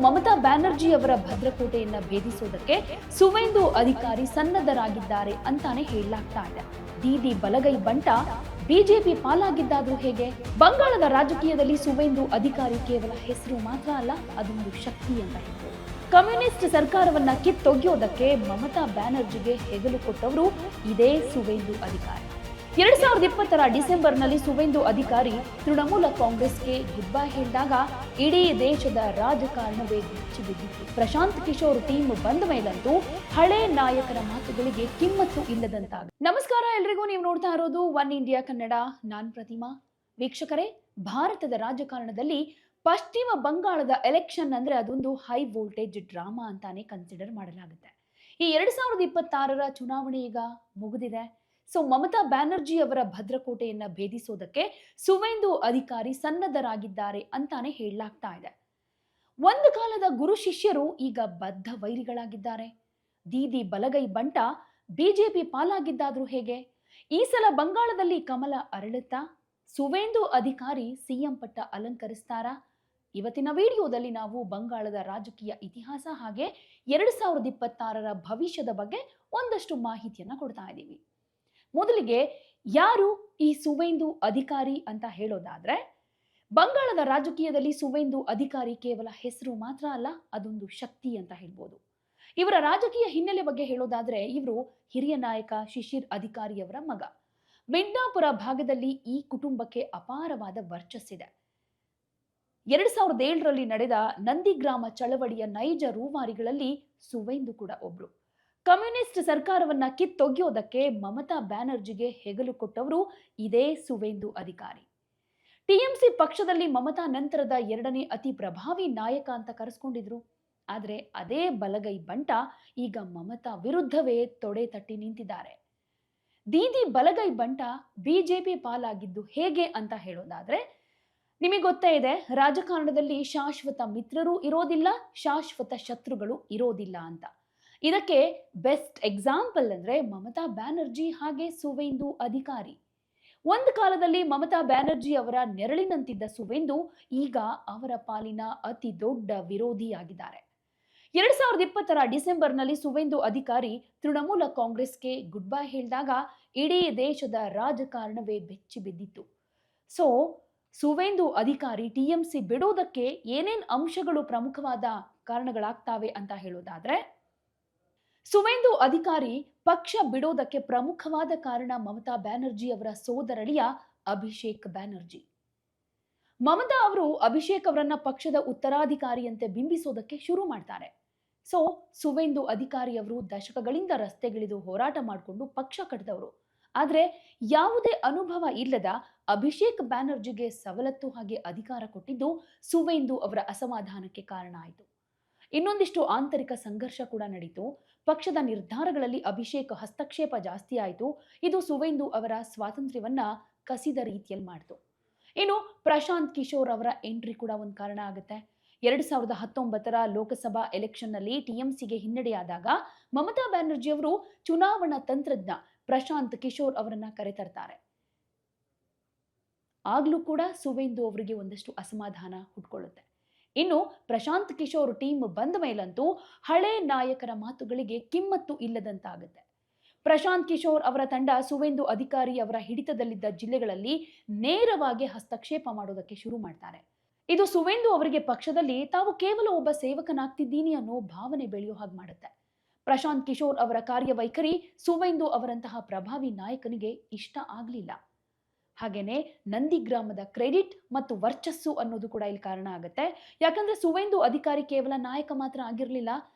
ಮಮತಾ ಬ್ಯಾನರ್ಜಿ ಅವರ ಭದ್ರಕೋಟೆಯನ್ನ ಭೇದಿಸೋದಕ್ಕೆ ಸುವೇಂದು ಅಧಿಕಾರಿ ಸನ್ನದ್ಧರಾಗಿದ್ದಾರೆ ಅಂತಾನೆ ಹೇಳಲಾಗ್ತಾ ಇದೆ. ದೀದಿ ಬಲಗೈ ಬಂಟ ಬಿಜೆಪಿ ಪಾಲಾಗಿದ್ದಾದ್ರೂ ಹೇಗೆ? ಬಂಗಾಳದ ರಾಜಕೀಯದಲ್ಲಿ ಸುವೇಂದು ಅಧಿಕಾರಿ ಕೇವಲ ಹೆಸರು ಮಾತ್ರ ಅಲ್ಲ, ಅದೊಂದು ಶಕ್ತಿ ಅಂತ ಹೇಳ್ಬೋದು. ಕಮ್ಯುನಿಸ್ಟ್ ಸರ್ಕಾರವನ್ನ ಕಿತ್ತೊಗೆಯೋದಕ್ಕೆ ಮಮತಾ ಬ್ಯಾನರ್ಜಿಗೆ ಹೆಗಲು ಕೊಟ್ಟವರು ಇದೇ ಸುವೇಂದು ಅಧಿಕಾರಿ. 2020 ಡಿಸೆಂಬರ್ನಲ್ಲಿ ಸುವೇಂದು ಅಧಿಕಾರಿ ತೃಣಮೂಲ ಕಾಂಗ್ರೆಸ್ಗೆ ಗುಡ್ ಬೈ ಹೇಳಿದಾಗ ಇಡೀ ದೇಶದ ರಾಜಕಾರಣವೇ ಬೆಚ್ಚಿ ಬಿದ್ದಿತ್ತು. ಪ್ರಶಾಂತ್ ಕಿಶೋರ್ ಟೀಮ್ ಬಂದ ಮೇಲಂತೂ ಹಳೆ ನಾಯಕರ ಮಾತುಗಳಿಗೆ ಕಿಮ್ಮತ್ತು ಇಲ್ಲದಂತಾಗ. ನಮಸ್ಕಾರ ಎಲ್ರಿಗೂ, ನೀವು ನೋಡ್ತಾ ಇರೋದು ಒನ್ ಇಂಡಿಯಾ ಕನ್ನಡ. ನಾನ್ ಪ್ರತಿಮಾ. ವೀಕ್ಷಕರೇ, ಭಾರತದ ರಾಜಕಾರಣದಲ್ಲಿ ಪಶ್ಚಿಮ ಬಂಗಾಳದ ಎಲೆಕ್ಷನ್ ಅಂದ್ರೆ ಅದೊಂದು ಹೈ ವೋಲ್ಟೇಜ್ ಡ್ರಾಮಾ ಅಂತಾನೆ ಕನ್ಸಿಡರ್ ಮಾಡಲಾಗುತ್ತೆ. ಈ 2026 ಚುನಾವಣೆ ಈಗ ಮುಗಿದಿದೆ. ಮಮತಾ ಬ್ಯಾನರ್ಜಿ ಅವರ ಭದ್ರಕೋಟೆಯನ್ನ ಭೇದಿಸೋದಕ್ಕೆ ಸುವೇಂದು ಅಧಿಕಾರಿ ಸನ್ನದ್ಧರಾಗಿದ್ದಾರೆ ಅಂತಾನೆ ಹೇಳಲಾಗ್ತಾ ಇದೆ. ಒಂದು ಕಾಲದ ಗುರು ಶಿಷ್ಯರು ಈಗ ಬದ್ಧ ವೈರಿಗಳಾಗಿದ್ದಾರೆ. ದೀದಿ ಬಲಗೈ ಬಂಟ ಬಿಜೆಪಿ ಪಾಲಾಗಿದ್ದಾದ್ರೂ ಹೇಗೆ? ಈ ಸಲ ಬಂಗಾಳದಲ್ಲಿ ಕಮಲ ಅರಳುತ್ತಾ? ಸುವೇಂದು ಅಧಿಕಾರಿ ಸಿಎಂ ಪಟ್ಟ ಅಲಂಕರಿಸ್ತಾರಾ? ಇವತ್ತಿನ ವಿಡಿಯೋದಲ್ಲಿ ನಾವು ಬಂಗಾಳದ ರಾಜಕೀಯ ಇತಿಹಾಸ ಹಾಗೆ 2026 ಭವಿಷ್ಯದ ಬಗ್ಗೆ ಒಂದಷ್ಟು ಮಾಹಿತಿಯನ್ನ ಕೊಡ್ತಾ ಇದ್ದೀವಿ. ಮೊದಲಿಗೆ ಯಾರು ಈ ಸುವೇಂದು ಅಧಿಕಾರಿ ಅಂತ ಹೇಳೋದಾದ್ರೆ, ಬಂಗಾಳದ ರಾಜಕೀಯದಲ್ಲಿ ಸುವೇಂದು ಅಧಿಕಾರಿ ಕೇವಲ ಹೆಸರು ಮಾತ್ರ ಅಲ್ಲ, ಅದೊಂದು ಶಕ್ತಿ ಅಂತ ಹೇಳ್ಬೋದು. ಇವರ ರಾಜಕೀಯ ಹಿನ್ನೆಲೆ ಬಗ್ಗೆ ಹೇಳೋದಾದ್ರೆ, ಇವರು ಹಿರಿಯ ನಾಯಕ ಶಿಶಿರ್ ಅಧಿಕಾರಿಯವರ ಮಗ. ಮಿಡ್ನಾಪುರ ಭಾಗದಲ್ಲಿ ಈ ಕುಟುಂಬಕ್ಕೆ ಅಪಾರವಾದ ವರ್ಚಸ್ಸಿದೆ. 2007ರಲ್ಲಿ ನಡೆದ ನಂದಿಗ್ರಾಮ ಚಳವಳಿಯ ನೈಜ ರೂವಾರಿಗಳಲ್ಲಿ ಸುವೇಂದು ಕೂಡ ಒಬ್ರು. ಕಮ್ಯುನಿಸ್ಟ್ ಸರ್ಕಾರವನ್ನ ಕಿತ್ತೊಗೆಯೋದಕ್ಕೆ ಮಮತಾ ಬ್ಯಾನರ್ಜಿಗೆ ಹೆಗಲು ಕೊಟ್ಟವರು ಇದೇ ಸುವೇಂದು ಅಧಿಕಾರಿ. ಟಿಎಂಸಿ ಪಕ್ಷದಲ್ಲಿ ಮಮತಾ ನಂತರದ 2ನೇ ಅತಿ ಪ್ರಭಾವಿ ನಾಯಕ ಅಂತ ಕರೆಸ್ಕೊಂಡಿದ್ರು. ಆದ್ರೆ ಅದೇ ಬಲಗೈ ಬಂಟ ಈಗ ಮಮತಾ ವಿರುದ್ಧವೇ ತೊಡೆ ತಟ್ಟಿ ನಿಂತಿದ್ದಾರೆ. ದೀದಿ ಬಲಗೈ ಬಂಟ ಬಿಜೆಪಿ ಪಾಲಾಗಿದ್ದು ಹೇಗೆ ಅಂತ ಹೇಳೋದಾದ್ರೆ, ನಿಮಗೆ ಗೊತ್ತೇ ಇದೆ, ರಾಜಕಾರಣದಲ್ಲಿ ಶಾಶ್ವತ ಮಿತ್ರರು ಇರೋದಿಲ್ಲ, ಶಾಶ್ವತ ಶತ್ರುಗಳು ಇರೋದಿಲ್ಲ ಅಂತ. ಇದಕ್ಕೆ ಬೆಸ್ಟ್ ಎಕ್ಸಾಂಪಲ್ ಅಂದ್ರೆ ಮಮತಾ ಬ್ಯಾನರ್ಜಿ ಹಾಗೆ ಸುವೇಂದು ಅಧಿಕಾರಿ. ಒಂದು ಕಾಲದಲ್ಲಿ ಮಮತಾ ಬ್ಯಾನರ್ಜಿ ಅವರ ನೆರಳಿನಂತಿದ್ದ ಸುವೇಂದು ಈಗ ಅವರ ಪಾಲಿನ ಅತಿ ದೊಡ್ಡ ವಿರೋಧಿಯಾಗಿದ್ದಾರೆ. 2020 ಡಿಸೆಂಬರ್ನಲ್ಲಿ ಸುವೇಂದು ಅಧಿಕಾರಿ ತೃಣಮೂಲ ಕಾಂಗ್ರೆಸ್ಗೆ ಗುಡ್ ಬೈ ಹೇಳಿದಾಗ ಇಡೀ ದೇಶದ ರಾಜಕಾರಣವೇ ಬೆಚ್ಚಿ ಬಿದ್ದಿತ್ತು. ಸುವೇಂದು ಅಧಿಕಾರಿ ಟಿಎಂಸಿ ಬಿಡೋದಕ್ಕೆ ಏನೇನ್ ಅಂಶಗಳು ಪ್ರಮುಖವಾದ ಕಾರಣಗಳಾಗ್ತಾವೆ ಅಂತ ಹೇಳೋದಾದ್ರೆ, ಸುವೇಂದು ಅಧಿಕಾರಿ ಪಕ್ಷ ಬಿಡೋದಕ್ಕೆ ಪ್ರಮುಖವಾದ ಕಾರಣ ಮಮತಾ ಬ್ಯಾನರ್ಜಿ ಅವರ ಸೋದರಳಿಯ ಅಭಿಷೇಕ್ ಬ್ಯಾನರ್ಜಿ. ಮಮತಾ ಅವರು ಅಭಿಷೇಕ್ ಅವರನ್ನ ಪಕ್ಷದ ಉತ್ತರಾಧಿಕಾರಿಯಂತೆ ಬಿಂಬಿಸೋದಕ್ಕೆ ಶುರು ಮಾಡ್ತಾರೆ. ಸುವೇಂದು ಅಧಿಕಾರಿ ಅವರು ದಶಕಗಳಿಂದ ರಸ್ತೆಗಿಳಿದು ಹೋರಾಟ ಮಾಡಿಕೊಂಡು ಪಕ್ಷ ಕಟ್ಟಿದವರು. ಆದ್ರೆ ಯಾವುದೇ ಅನುಭವ ಇಲ್ಲದ ಅಭಿಷೇಕ್ ಬ್ಯಾನರ್ಜಿಗೆ ಸವಲತ್ತು ಹಾಗೆ ಅಧಿಕಾರ ಕೊಟ್ಟಿದ್ದು ಸುವೇಂದು ಅವರ ಅಸಮಾಧಾನಕ್ಕೆ ಕಾರಣ ಆಯಿತು. ಇನ್ನೊಂದಿಷ್ಟು ಆಂತರಿಕ ಸಂಘರ್ಷ ಕೂಡ ನಡೀತು. ಪಕ್ಷದ ನಿರ್ಧಾರಗಳಲ್ಲಿ ಅಭಿಷೇಕ್ ಹಸ್ತಕ್ಷೇಪ ಜಾಸ್ತಿ ಆಯಿತು. ಇದು ಸುವೇಂದು ಅವರ ಸ್ವಾತಂತ್ರ್ಯವನ್ನ ಕಸಿದ ರೀತಿಯಲ್ಲಿ ಮಾಡಿತು. ಇನ್ನು ಪ್ರಶಾಂತ್ ಕಿಶೋರ್ ಅವರ ಎಂಟ್ರಿ ಕೂಡ ಒಂದು ಕಾರಣ ಆಗುತ್ತೆ. 2019 ಲೋಕಸಭಾ ಎಲೆಕ್ಷನ್ ನಲ್ಲಿ ಟಿಎಂಸಿಗೆ ಹಿನ್ನಡೆಯಾದಾಗ ಮಮತಾ ಬ್ಯಾನರ್ಜಿ ಅವರು ಚುನಾವಣಾ ತಂತ್ರಜ್ಞ ಪ್ರಶಾಂತ್ ಕಿಶೋರ್ ಅವರನ್ನ ಕರೆತರ್ತಾರೆ. ಆಗ್ಲೂ ಕೂಡ ಸುವೇಂದು ಅವರಿಗೆ ಒಂದಷ್ಟು ಅಸಮಾಧಾನ ಹುಟ್ಕೊಳ್ಳುತ್ತೆ. ಇನ್ನು ಪ್ರಶಾಂತ್ ಕಿಶೋರ್ ಟೀಮ್ ಬಂದ ಮೇಲಂತೂ ಹಳೆ ನಾಯಕರ ಮಾತುಗಳಿಗೆ ಕಿಮ್ಮತ್ತು ಇಲ್ಲದಂತಾಗುತ್ತೆ. ಪ್ರಶಾಂತ್ ಕಿಶೋರ್ ಅವರ ತಂಡ ಸುವೇಂದು ಅಧಿಕಾರಿ ಅವರ ಹಿಡಿತದಲ್ಲಿದ್ದ ಜಿಲ್ಲೆಗಳಲ್ಲಿ ನೇರವಾಗಿ ಹಸ್ತಕ್ಷೇಪ ಮಾಡೋದಕ್ಕೆ ಶುರು ಮಾಡ್ತಾರೆ. ಇದು ಸುವೇಂದು ಅವರಿಗೆ ಪಕ್ಷದಲ್ಲಿ ತಾವು ಕೇವಲ ಒಬ್ಬ ಸೇವಕನಾಗ್ತಿದ್ದೀನಿ ಅನ್ನೋ ಭಾವನೆ ಬೆಳೆಯೋ ಹಾಗೆ ಮಾಡುತ್ತೆ. ಪ್ರಶಾಂತ್ ಕಿಶೋರ್ ಅವರ ಕಾರ್ಯವೈಖರಿ ಸುವೇಂದು ಅವರಂತಹ ಪ್ರಭಾವಿ ನಾಯಕನಿಗೆ ಇಷ್ಟ ಆಗ್ಲಿಲ್ಲ. ಹಾಗೇನೆ ನಂದಿಗ್ರಾಮದ ಕ್ರೆಡಿಟ್ ಮತ್ತು ವರ್ಚಸ್ಸು ಅನ್ನೋದು ಕೂಡ ಇಲ್ಲಿ ಕಾರಣ ಆಗುತ್ತೆ. ಯಾಕಂದ್ರೆ ಸುವೇಂದು ಅಧಿಕಾರಿ ಕೇವಲ ನಾಯಕ ಮಾತ್ರ ಆಗಿರಲಿಲ್ಲ,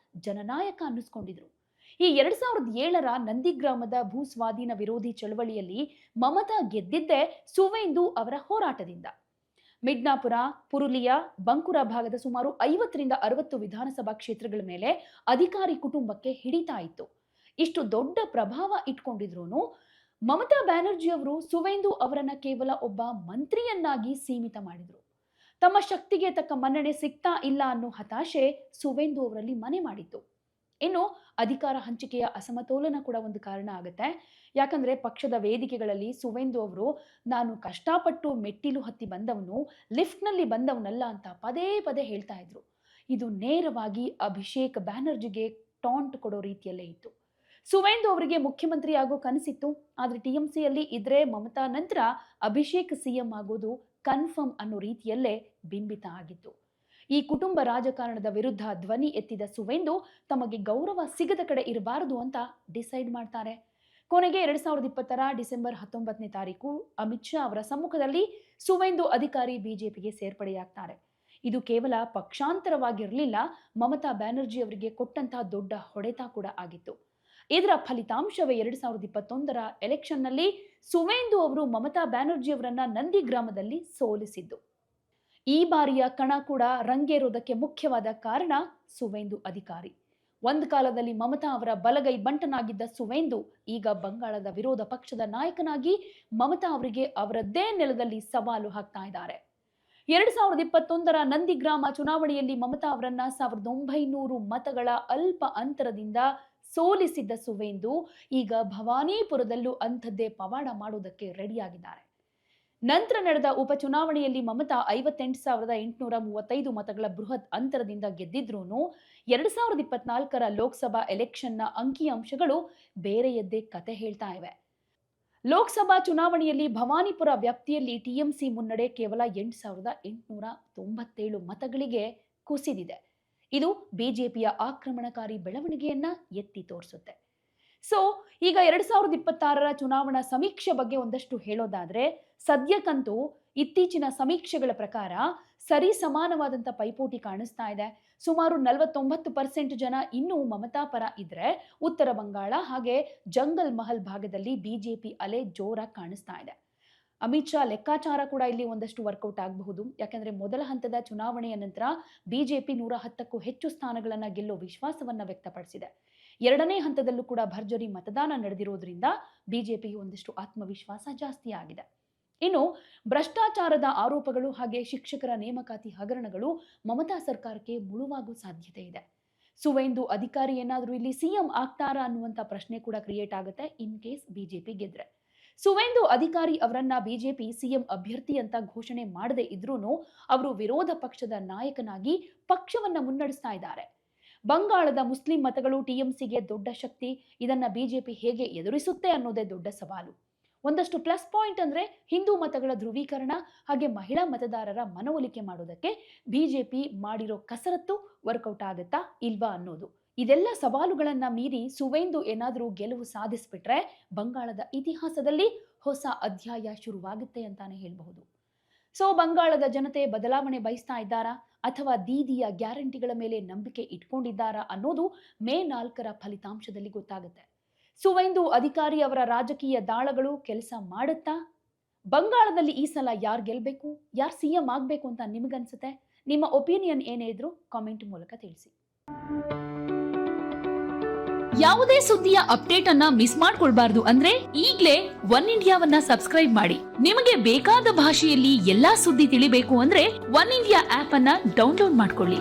ಜನನಾಯಕ ಅನ್ನಿಸ್ಕೊಂಡಿದ್ರು. ಈ 2007 ನಂದಿಗ್ರಾಮದ ಭೂ ಸ್ವಾಧೀನ ವಿರೋಧಿ ಚಳವಳಿಯಲ್ಲಿ ಮಮತಾ ಗೆದ್ದಿದ್ದೇ ಸುವೇಂದು ಅವರ ಹೋರಾಟದಿಂದ. ಮಿಡ್ನಾಪುರ, ಪುರುಲಿಯಾ, ಬಂಕುರಾ ಭಾಗದ ಸುಮಾರು 50ರಿಂದ 60 ವಿಧಾನಸಭಾ ಕ್ಷೇತ್ರಗಳ ಮೇಲೆ ಅಧಿಕಾರಿ ಕುಟುಂಬಕ್ಕೆ ಹಿಡಿತಾ ಇತ್ತು. ಇಷ್ಟು ದೊಡ್ಡ ಪ್ರಭಾವ ಇಟ್ಕೊಂಡಿದ್ರು ಮಮತಾ ಬ್ಯಾನರ್ಜಿ ಅವರು ಸುವೇಂದು ಅವರನ್ನ ಕೇವಲ ಒಬ್ಬ ಮಂತ್ರಿಯನ್ನಾಗಿ ಸೀಮಿತ ಮಾಡಿದ್ರು. ತಮ್ಮ ಶಕ್ತಿಗೆ ತಕ್ಕ ಮನ್ನಣೆ ಸಿಗ್ತಾ ಇಲ್ಲ ಅನ್ನೋ ಹತಾಶೆ ಸುವೇಂದು ಅವರಲ್ಲಿ ಮನೆ ಮಾಡಿತ್ತು. ಇನ್ನು ಅಧಿಕಾರ ಹಂಚಿಕೆಯ ಅಸಮತೋಲನ ಕೂಡ ಒಂದು ಕಾರಣ ಆಗುತ್ತೆ. ಯಾಕಂದ್ರೆ ಪಕ್ಷದ ವೇದಿಕೆಗಳಲ್ಲಿ ಸುವೇಂದು ಅವರು ನಾನು ಕಷ್ಟಪಟ್ಟು ಮೆಟ್ಟಿಲು ಹತ್ತಿ ಬಂದವನು, ಲಿಫ್ಟ್ ನಲ್ಲಿ ಬಂದವನಲ್ಲ ಅಂತ ಪದೇ ಪದೇ ಹೇಳ್ತಾ ಇದ್ರು. ಇದು ನೇರವಾಗಿ ಅಭಿಷೇಕ್ ಬ್ಯಾನರ್ಜಿಗೆ ಟಾಂಟ್ ಕೊಡೋ ರೀತಿಯಲ್ಲೇ ಇತ್ತು. ಸುವೇಂದು ಅವರಿಗೆ ಮುಖ್ಯಮಂತ್ರಿ ಆಗೋ ಕನಸಿತ್ತು. ಆದ್ರೆ ಟಿಎಂಸಿಯಲ್ಲಿ ಇದ್ರೆ ಮಮತಾ ನಂತರ ಅಭಿಷೇಕ್ ಸಿಎಂ ಆಗೋದು ಕನ್ಫರ್ಮ್ ಅನ್ನೋ ರೀತಿಯಲ್ಲೇ ಬಿಂಬಿತ ಆಗಿತ್ತು. ಈ ಕುಟುಂಬ ರಾಜಕಾರಣದ ವಿರುದ್ಧ ಧ್ವನಿ ಎತ್ತಿದ ಸುವೇಂದು ತಮಗೆ ಗೌರವ ಸಿಗದ ಕಡೆ ಇರಬಾರದು ಅಂತ ಡಿಸೈಡ್ ಮಾಡ್ತಾರೆ. ಕೊನೆಗೆ 2020 ಡಿಸೆಂಬರ್ 19ನೇ ತಾರೀಕು ಅಮಿತ್ ಶಾ ಅವರ ಸಮ್ಮುಖದಲ್ಲಿ ಸುವೇಂದು ಅಧಿಕಾರಿ ಬಿಜೆಪಿಗೆ ಸೇರ್ಪಡೆಯಾಗ್ತಾರೆ. ಇದು ಕೇವಲ ಪಕ್ಷಾಂತರವಾಗಿರಲಿಲ್ಲ, ಮಮತಾ ಬ್ಯಾನರ್ಜಿ ಅವರಿಗೆ ಕೊಟ್ಟಂತಹ ದೊಡ್ಡ ಹೊಡೆತ ಕೂಡ ಆಗಿತ್ತು. ಇದರ ಫಲಿತಾಂಶವೇ 2021 ಎಲೆಕ್ಷನ್ನಲ್ಲಿ ಸುವೇಂದು ಅವರು ಮಮತಾ ಬ್ಯಾನರ್ಜಿ ಅವರನ್ನ ನಂದಿಗ್ರಾಮದಲ್ಲಿ ಸೋಲಿಸಿದ್ದು. ಈ ಬಾರಿಯ ಕಣ ಕೂಡ ರಂಗೇರೋದಕ್ಕೆ ಮುಖ್ಯವಾದ ಕಾರಣ ಸುವೇಂದು ಅಧಿಕಾರಿ. ಒಂದು ಕಾಲದಲ್ಲಿ ಮಮತಾ ಅವರ ಬಲಗೈ ಬಂಟನಾಗಿದ್ದ ಸುವೇಂದು ಈಗ ಬಂಗಾಳದ ವಿರೋಧ ಪಕ್ಷದ ನಾಯಕನಾಗಿ ಮಮತಾ ಅವರಿಗೆ ಅವರದ್ದೇ ನೆಲದಲ್ಲಿ ಸವಾಲು ಹಾಕ್ತಾ ಇದ್ದಾರೆ. 2021 ನಂದಿಗ್ರಾಮ ಚುನಾವಣೆಯಲ್ಲಿ ಮಮತಾ ಅವರನ್ನ 1900 ಮತಗಳ ಅಲ್ಪ ಅಂತರದಿಂದ ಸೋಲಿಸಿದ್ದ ಸುವೇಂದು ಈಗ ಭವಾನಿಪುರದಲ್ಲೂ ಅಂಥದ್ದೇ ಪವಾಡ ಮಾಡೋದಕ್ಕೆ ರೆಡಿಯಾಗಿದ್ದಾರೆ. ನಂತರ ನಡೆದ ಉಪಚುನಾವಣೆಯಲ್ಲಿ ಮಮತಾ 58,835 ಮತಗಳ ಬೃಹತ್ ಅಂತರದಿಂದ ಗೆದ್ದಿದ್ರೂ 2024 ಲೋಕಸಭಾ ಎಲೆಕ್ಷನ್ನ ಅಂಕಿಅಂಶಗಳು ಬೇರೆಯದ್ದೇ ಕತೆ ಹೇಳ್ತಾ ಇವೆ. ಲೋಕಸಭಾ ಚುನಾವಣೆಯಲ್ಲಿ ಭವಾನಿಪುರ ವ್ಯಾಪ್ತಿಯಲ್ಲಿ ಟಿಎಂಸಿ ಮುನ್ನಡೆ ಕೇವಲ 8,897 ಮತಗಳಿಗೆ ಕುಸಿದಿದೆ. ಇದು ಬಿಜೆಪಿಯ ಆಕ್ರಮಣಕಾರಿ ಬೆಳವಣಿಗೆಯನ್ನ ಎತ್ತಿ ತೋರಿಸುತ್ತೆ. ಈಗ 2026 ಚುನಾವಣಾ ಸಮೀಕ್ಷೆ ಬಗ್ಗೆ ಒಂದಷ್ಟು ಹೇಳೋದಾದ್ರೆ, ಸದ್ಯಕ್ಕಂತೂ ಇತ್ತೀಚಿನ ಸಮೀಕ್ಷೆಗಳ ಪ್ರಕಾರ ಸರಿ ಸಮಾನವಾದಂಥ ಪೈಪೋಟಿ ಕಾಣಿಸ್ತಾ ಇದೆ. ಸುಮಾರು 49% ಜನ ಇನ್ನೂ ಮಮತಾ ಪರ ಇದ್ರೆ, ಉತ್ತರ ಬಂಗಾಳ ಹಾಗೆ ಜಂಗಲ್ ಮಹಲ್ ಭಾಗದಲ್ಲಿ ಬಿಜೆಪಿ ಅಲೆ ಜೋರಾಗಿ ಕಾಣಿಸ್ತಾ ಇದೆ. ಅಮಿತ್ ಶಾ ಲೆಕ್ಕಾಚಾರ ಕೂಡ ಇಲ್ಲಿ ಒಂದಷ್ಟು ವರ್ಕೌಟ್ ಆಗಬಹುದು. ಯಾಕಂದ್ರೆ ಮೊದಲ ಹಂತದ ಚುನಾವಣೆಯ ನಂತರ ಬಿಜೆಪಿ 110ಕ್ಕೂ ಹೆಚ್ಚು ಸ್ಥಾನಗಳನ್ನ ಗೆಲ್ಲೋ ವಿಶ್ವಾಸವನ್ನ ವ್ಯಕ್ತಪಡಿಸಿದೆ. ಎರಡನೇ ಹಂತದಲ್ಲೂ ಕೂಡ ಭರ್ಜರಿ ಮತದಾನ ನಡೆದಿರೋದ್ರಿಂದ ಬಿಜೆಪಿಗೆ ಒಂದಷ್ಟು ಆತ್ಮವಿಶ್ವಾಸ ಜಾಸ್ತಿ ಆಗಿದೆ. ಇನ್ನು ಭ್ರಷ್ಟಾಚಾರದ ಆರೋಪಗಳು ಹಾಗೆ ಶಿಕ್ಷಕರ ನೇಮಕಾತಿ ಹಗರಣಗಳು ಮಮತಾ ಸರ್ಕಾರಕ್ಕೆ ಮುಳುವಾಗುವ ಸಾಧ್ಯತೆ ಇದೆ. ಸುವೇಂದು ಅಧಿಕಾರಿ ಏನಾದರೂ ಇಲ್ಲಿ ಸಿಎಂ ಆಗ್ತಾರಾ ಅನ್ನುವಂಥ ಪ್ರಶ್ನೆ ಕೂಡ ಕ್ರಿಯೇಟ್ ಆಗುತ್ತೆ ಇನ್ ಕೇಸ್ ಬಿಜೆಪಿ ಗೆದ್ರೆ. ಸುವೇಂದು ಅಧಿಕಾರಿ ಅವರನ್ನ ಬಿಜೆಪಿ ಸಿಎಂ ಅಭ್ಯರ್ಥಿ ಅಂತ ಘೋಷಣೆ ಮಾಡದೇ ಇದ್ರೂ ಅವರು ವಿರೋಧ ಪಕ್ಷದ ನಾಯಕನಾಗಿ ಪಕ್ಷವನ್ನ ಮುನ್ನಡೆಸ್ತಾ ಇದ್ದಾರೆ. ಬಂಗಾಳದ ಮುಸ್ಲಿಂ ಮತಗಳು ಟಿಎಂಸಿಗೆ ದೊಡ್ಡ ಶಕ್ತಿ. ಇದನ್ನ ಬಿಜೆಪಿ ಹೇಗೆ ಎದುರಿಸುತ್ತೆ ಅನ್ನೋದೇ ದೊಡ್ಡ ಸವಾಲು. ಒಂದಷ್ಟು ಪ್ಲಸ್ ಪಾಯಿಂಟ್ ಅಂದ್ರೆ ಹಿಂದೂ ಮತಗಳ ಧ್ರುವೀಕರಣ ಹಾಗೆ ಮಹಿಳಾ ಮತದಾರರ ಮನವೊಲಿಕೆ ಮಾಡೋದಕ್ಕೆ ಬಿಜೆಪಿ ಮಾಡಿರೋ ಕಸರತ್ತು ವರ್ಕೌಟ್ ಆಗುತ್ತಾ ಇಲ್ವಾ ಅನ್ನೋದು. ಇದೆಲ್ಲ ಸವಾಲುಗಳನ್ನ ಮೀರಿ ಸುವೇಂದು ಏನಾದರೂ ಗೆಲುವು ಸಾಧಿಸ್ಬಿಟ್ರೆ ಬಂಗಾಳದ ಇತಿಹಾಸದಲ್ಲಿ ಹೊಸ ಅಧ್ಯಾಯ ಶುರುವಾಗುತ್ತೆ ಅಂತಾನೆ ಹೇಳಬಹುದು. ಬಂಗಾಳದ ಜನತೆ ಬದಲಾವಣೆ ಬಯಸ್ತಾ ಇದ್ದಾರಾ ಅಥವಾ ದೀದಿಯ ಗ್ಯಾರಂಟಿಗಳ ಮೇಲೆ ನಂಬಿಕೆ ಇಟ್ಕೊಂಡಿದ್ದಾರಾ ಅನ್ನೋದು ಮೇ 4 ಫಲಿತಾಂಶದಲ್ಲಿ ಗೊತ್ತಾಗುತ್ತೆ. ಸುವೇಂದು ಅಧಿಕಾರಿ ಅವರ ರಾಜಕೀಯ ದಾಳಗಳು ಕೆಲಸ ಮಾಡುತ್ತಾ? ಬಂಗಾಳದಲ್ಲಿ ಈ ಸಲ ಯಾರು ಗೆಲ್ಬೇಕು, ಯಾರು ಸಿಎಂ ಆಗ್ಬೇಕು ಅಂತ ನಿಮಗನ್ಸುತ್ತೆ? ನಿಮ್ಮ ಒಪಿನಿಯನ್ ಏನೇ ಇದ್ರೂ ಕಾಮೆಂಟ್ ಮೂಲಕ ತಿಳಿಸಿ. ಯಾವುದೇ ಸುದ್ದಿಯ ಅಪ್ಡೇಟ್ ಅನ್ನ ಮಿಸ್ ಮಾಡ್ಕೊಳ್ಬಾರ್ದು ಅಂದ್ರೆ ಈಗ್ಲೇ ಒನ್ ಇಂಡಿಯಾವನ್ನ ಸಬ್ಸ್ಕ್ರೈಬ್ ಮಾಡಿ. ನಿಮಗೆ ಬೇಕಾದ ಭಾಷೆಯಲ್ಲಿ ಎಲ್ಲಾ ಸುದ್ದಿ ತಿಳಿಬೇಕು ಅಂದ್ರೆ ಒನ್ ಇಂಡಿಯಾ ಆಪ್ ಅನ್ನ ಡೌನ್ಲೋಡ್ ಮಾಡ್ಕೊಳ್ಳಿ.